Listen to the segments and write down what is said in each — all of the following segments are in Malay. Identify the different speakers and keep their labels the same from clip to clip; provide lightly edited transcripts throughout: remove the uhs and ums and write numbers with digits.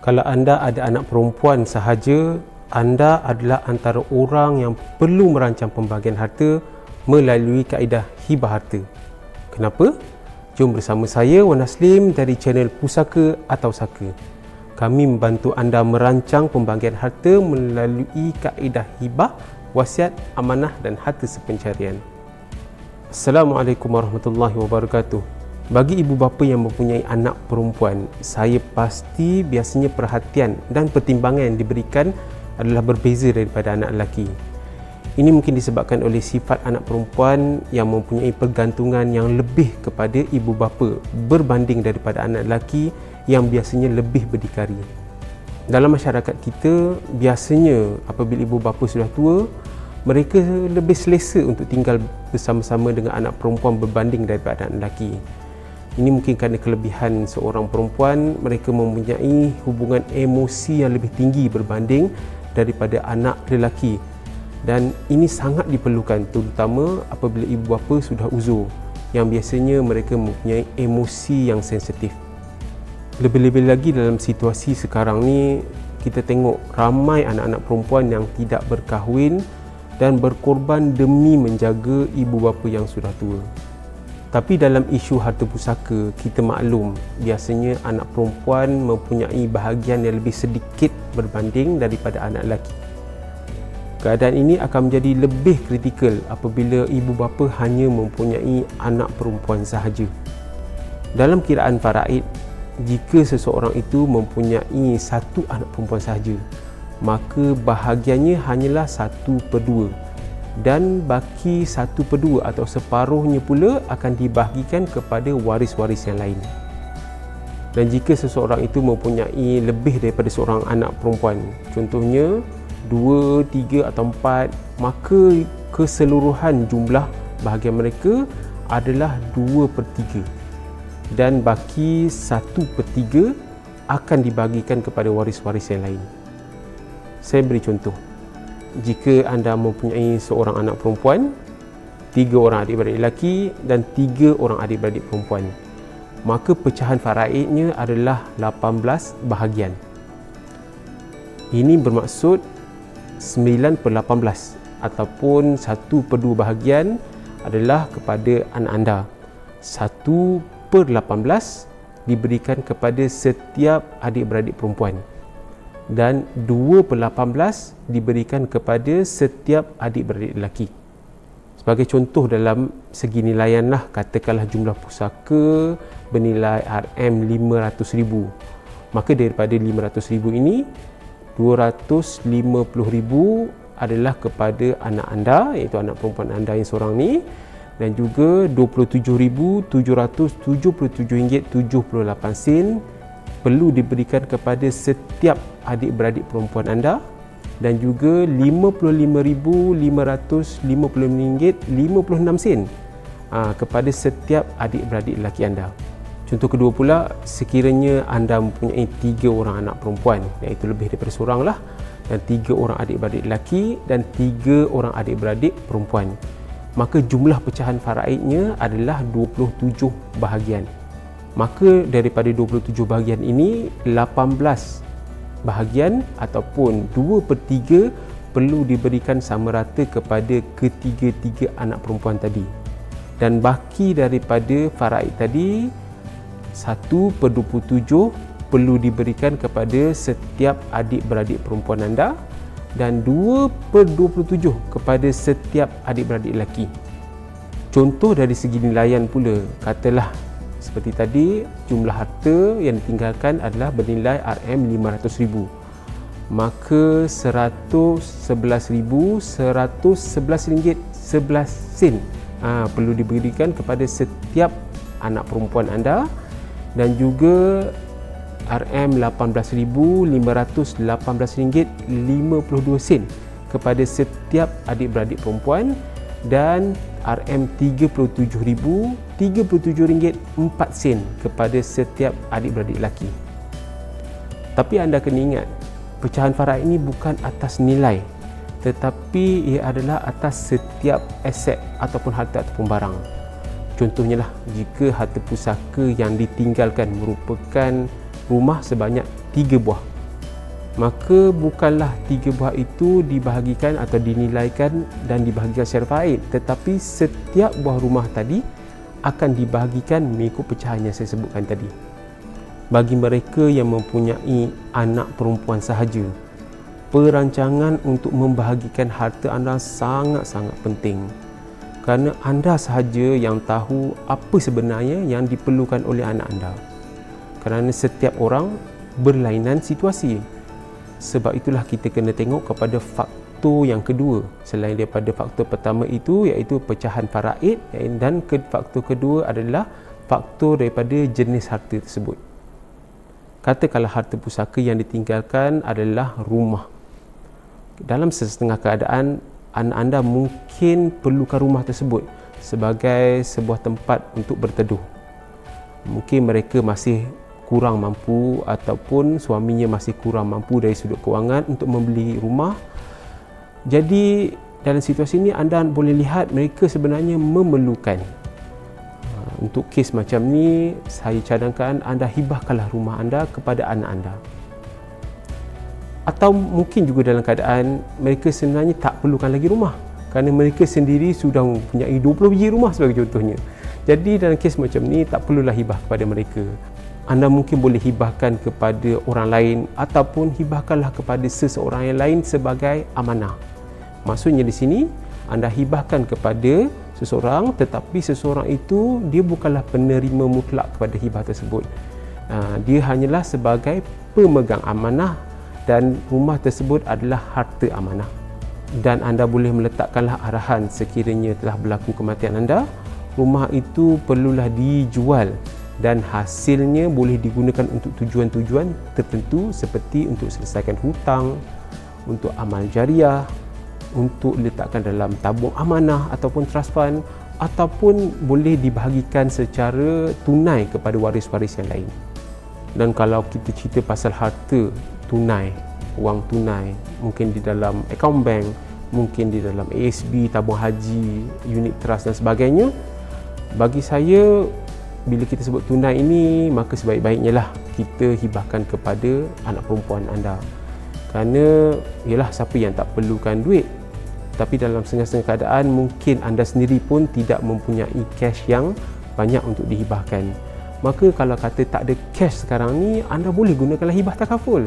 Speaker 1: Kalau anda ada anak perempuan sahaja, anda adalah antara orang yang perlu merancang pembahagian harta melalui kaedah hibah harta. Kenapa? Jom bersama saya Wan Aslim dari channel Pusaka atau Saka. Kami membantu anda merancang pembahagian harta melalui kaedah hibah, wasiat, amanah dan harta sepencarian. Assalamualaikum warahmatullahi wabarakatuh. Bagi ibu bapa yang mempunyai anak perempuan, saya pasti biasanya perhatian dan pertimbangan yang diberikan adalah berbeza daripada anak lelaki. Ini mungkin disebabkan oleh sifat anak perempuan yang mempunyai pergantungan yang lebih kepada ibu bapa berbanding daripada anak lelaki yang biasanya lebih berdikari. Dalam masyarakat kita, biasanya apabila ibu bapa sudah tua, mereka lebih selesa untuk tinggal bersama-sama dengan anak perempuan berbanding daripada anak lelaki. Ini mungkin kerana kelebihan seorang perempuan, mereka mempunyai hubungan emosi yang lebih tinggi berbanding daripada anak lelaki. Dan ini sangat diperlukan, terutama apabila ibu bapa sudah uzur, yang biasanya mereka mempunyai emosi yang sensitif. Lebih-lebih lagi dalam situasi sekarang ni, kita tengok ramai anak-anak perempuan yang tidak berkahwin dan berkorban demi menjaga ibu bapa yang sudah tua. Tapi dalam isu harta pusaka, kita maklum biasanya anak perempuan mempunyai bahagian yang lebih sedikit berbanding daripada anak lelaki. Keadaan ini akan menjadi lebih kritikal apabila ibu bapa hanya mempunyai anak perempuan sahaja. Dalam kiraan faraid, jika seseorang itu mempunyai satu anak perempuan sahaja, maka bahagiannya hanyalah 1/2, dan baki 1/2 atau separuhnya pula akan dibahagikan kepada waris-waris yang lain. Dan jika seseorang itu mempunyai lebih daripada seorang anak perempuan, contohnya 2, 3 atau 4, maka keseluruhan jumlah bahagian mereka adalah 2/3, dan baki 1/3 akan dibahagikan kepada waris-waris yang lain. Saya beri contoh. Jika anda mempunyai seorang anak perempuan, 3 orang adik-beradik lelaki dan 3 orang adik-beradik perempuan, maka pecahan faraidnya adalah 18 bahagian. Ini bermaksud 9/18 ataupun 1/2 bahagian adalah kepada anak anda. 1/18 diberikan kepada setiap adik-beradik perempuan, dan 2/18 diberikan kepada setiap adik-beradik lelaki. Sebagai contoh dalam segi nilaian lah, katakanlah jumlah pusaka bernilai RM500,000, maka daripada RM500,000 ini, RM250,000 adalah kepada anak anda, iaitu anak perempuan anda yang seorang ni, dan juga RM27,777.78 perlu diberikan kepada setiap adik-beradik perempuan anda, dan juga RM55,550.56 kepada setiap adik-beradik lelaki anda. Contoh kedua pula, sekiranya anda mempunyai 3 orang anak perempuan, iaitu lebih daripada seorang lah, dan 3 orang adik-beradik lelaki dan 3 orang adik-beradik perempuan, maka jumlah pecahan faraidnya adalah 27 bahagian. Maka daripada 27 bahagian ini, 18 bahagian ataupun 2/3 perlu diberikan sama rata kepada ketiga-tiga anak perempuan tadi. Dan baki daripada faraid tadi, 1/27 perlu diberikan kepada setiap adik-beradik perempuan anda, dan 2/27 kepada setiap adik-beradik lelaki. Contoh dari segi nilaian pula, katalah seperti tadi, jumlah harta yang ditinggalkan adalah bernilai RM500,000, maka RM111,111.11 perlu diberikan kepada setiap anak perempuan anda, dan juga RM18,518.52 kepada setiap adik-beradik perempuan, dan RM37,037.04 kepada setiap adik-beradik lelaki. Tapi anda kena ingat, pecahan faraid ini bukan atas nilai, tetapi ia adalah atas setiap aset ataupun harta ataupun barang. Contohnya lah, jika harta pusaka yang ditinggalkan merupakan rumah sebanyak 3 buah, maka bukanlah 3 buah itu dibahagikan atau dinilaikan dan dibahagikan secara faid, tetapi setiap buah rumah tadi akan dibahagikan mengikut pecahan yang saya sebutkan tadi. Bagi mereka yang mempunyai anak perempuan sahaja, perancangan untuk membahagikan harta anda sangat-sangat penting, kerana anda sahaja yang tahu apa sebenarnya yang diperlukan oleh anak anda. Kerana setiap orang berlainan situasi. Sebab itulah kita kena tengok kepada faktor yang kedua selain daripada faktor pertama itu, iaitu pecahan faraid, dan faktor kedua adalah faktor daripada jenis harta tersebut. Katakanlah harta pusaka yang ditinggalkan adalah rumah. Dalam setengah keadaan, anak anda mungkin perlukan rumah tersebut sebagai sebuah tempat untuk berteduh. Mungkin mereka masih kurang mampu ataupun suaminya masih kurang mampu dari sudut kewangan untuk membeli rumah. Jadi dalam situasi ini anda boleh lihat mereka sebenarnya memerlukan. Untuk kes macam ni, saya cadangkan anda hibahkanlah rumah anda kepada anak anda. Atau mungkin juga dalam keadaan mereka sebenarnya tak perlukan lagi rumah kerana mereka sendiri sudah mempunyai 20 biji rumah sebagai contohnya. Jadi dalam kes macam ni tak perlulah hibah kepada mereka. Anda mungkin boleh hibahkan kepada orang lain ataupun hibahkanlah kepada seseorang yang lain sebagai amanah. Maksudnya di sini anda hibahkan kepada seseorang, tetapi seseorang itu dia bukanlah penerima mutlak kepada hibah tersebut. Dia hanyalah sebagai pemegang amanah dan rumah tersebut adalah harta amanah. Dan anda boleh meletakkanlah arahan sekiranya telah berlaku kematian anda, rumah itu perlulah dijual dan hasilnya boleh digunakan untuk tujuan-tujuan tertentu seperti untuk selesaikan hutang, untuk amal jariah, untuk letakkan dalam tabung amanah ataupun trust fund, ataupun boleh dibahagikan secara tunai kepada waris-waris yang lain. Dan kalau kita cerita pasal harta tunai, wang tunai, mungkin di dalam akaun bank, mungkin di dalam ASB, tabung haji, unit trust dan sebagainya, bagi saya bila kita sebut tunai ini, maka sebaik-baiknya lah kita hibahkan kepada anak perempuan anda. Kerana ialah siapa yang tak perlukan duit, tapi dalam setengah-setengah keadaan mungkin anda sendiri pun tidak mempunyai cash yang banyak untuk dihibahkan. Maka kalau kata tak ada cash sekarang ni, anda boleh gunakanlah hibah takaful.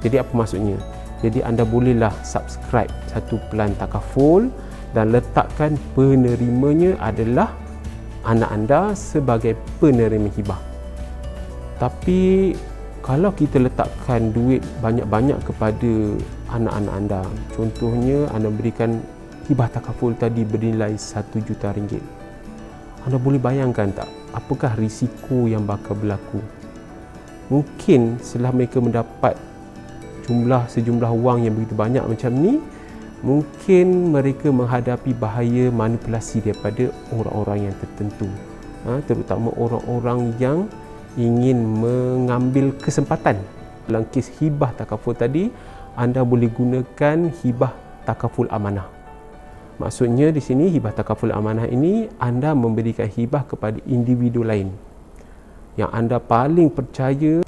Speaker 1: Jadi apa maksudnya? Jadi anda bolehlah subscribe satu pelan takaful dan letakkan penerimanya adalah anak anda sebagai penerima hibah. Tapi kalau kita letakkan duit banyak-banyak kepada anak-anak anda, contohnya anda berikan hibah takaful tadi bernilai RM1 juta, anda boleh bayangkan tak apakah risiko yang bakal berlaku? Mungkin setelah mereka mendapat sejumlah wang yang begitu banyak macam ni, mungkin mereka menghadapi bahaya manipulasi daripada orang-orang yang tertentu, terutama orang-orang yang ingin mengambil kesempatan. Dalam kes hibah takaful tadi, anda boleh gunakan hibah takaful amanah. Maksudnya di sini hibah takaful amanah ini anda memberikan hibah kepada individu lain yang anda paling percaya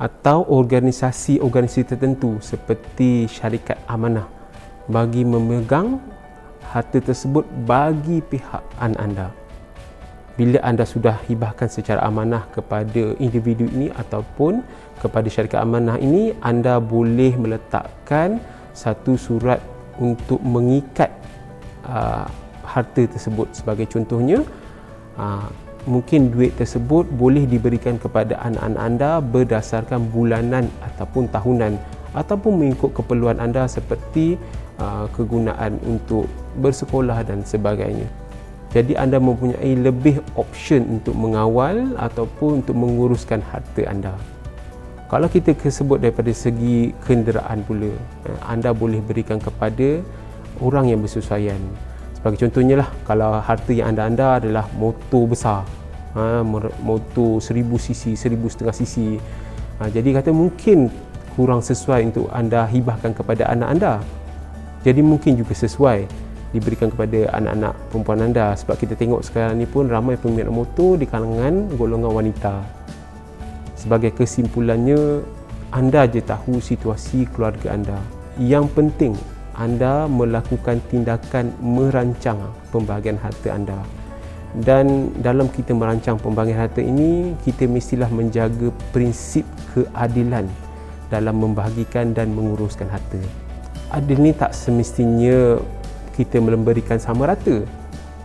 Speaker 1: atau organisasi tertentu seperti syarikat amanah bagi memegang harta tersebut bagi pihak anda. Bila anda sudah hibahkan secara amanah kepada individu ini ataupun kepada syarikat amanah ini, anda boleh meletakkan satu surat untuk mengikat harta tersebut. Sebagai contohnya, mungkin duit tersebut boleh diberikan kepada anak-anak anda berdasarkan bulanan ataupun tahunan, ataupun mengikut keperluan anda seperti kegunaan untuk bersekolah dan sebagainya. Jadi anda mempunyai lebih option untuk mengawal ataupun untuk menguruskan harta anda. Kalau kita sebut daripada segi kenderaan pula, anda boleh berikan kepada orang yang bersesuaian. Sebagai contohnya lah, kalau harta yang anda adalah motor besar, motor 1000cc, 1,500 cc, jadi kata mungkin kurang sesuai untuk anda hibahkan kepada anak anda. Jadi mungkin juga sesuai diberikan kepada anak-anak perempuan anda, sebab kita tengok sekarang ni pun ramai peminat motor di kalangan golongan wanita. Sebagai kesimpulannya, anda je tahu situasi keluarga anda. Yang penting, anda melakukan tindakan merancang pembahagian harta anda. Dan dalam kita merancang pembahagian harta ini, kita mestilah menjaga prinsip keadilan dalam membahagikan dan menguruskan harta. Adil ni tak semestinya kita memberikan sama rata.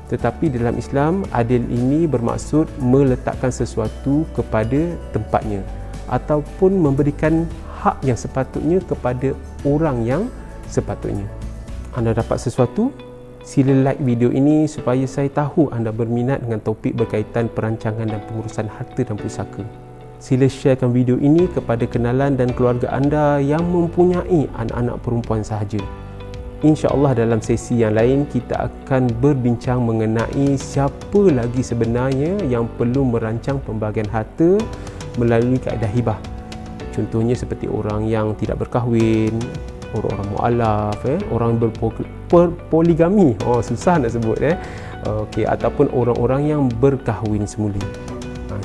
Speaker 1: Tetapi dalam Islam, adil ini bermaksud meletakkan sesuatu kepada tempatnya ataupun memberikan hak yang sepatutnya kepada orang yang sepatutnya. Anda dapat sesuatu? Sila like video ini supaya saya tahu anda berminat dengan topik berkaitan perancangan dan pengurusan harta dan pusaka. Sila sharekan video ini kepada kenalan dan keluarga anda yang mempunyai anak-anak perempuan sahaja. InsyaAllah dalam sesi yang lain kita akan berbincang mengenai siapa lagi sebenarnya yang perlu merancang pembahagian harta melalui kaedah hibah. Contohnya seperti orang yang tidak berkahwin, orang-orang mu'alaf, orang berpoligami, susah nak sebut, ataupun orang-orang yang berkahwin semula.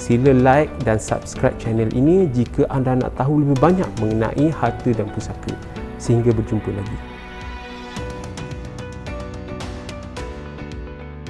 Speaker 1: Sila like dan subscribe channel ini jika anda nak tahu lebih banyak mengenai harta dan pusaka. Sehingga berjumpa lagi.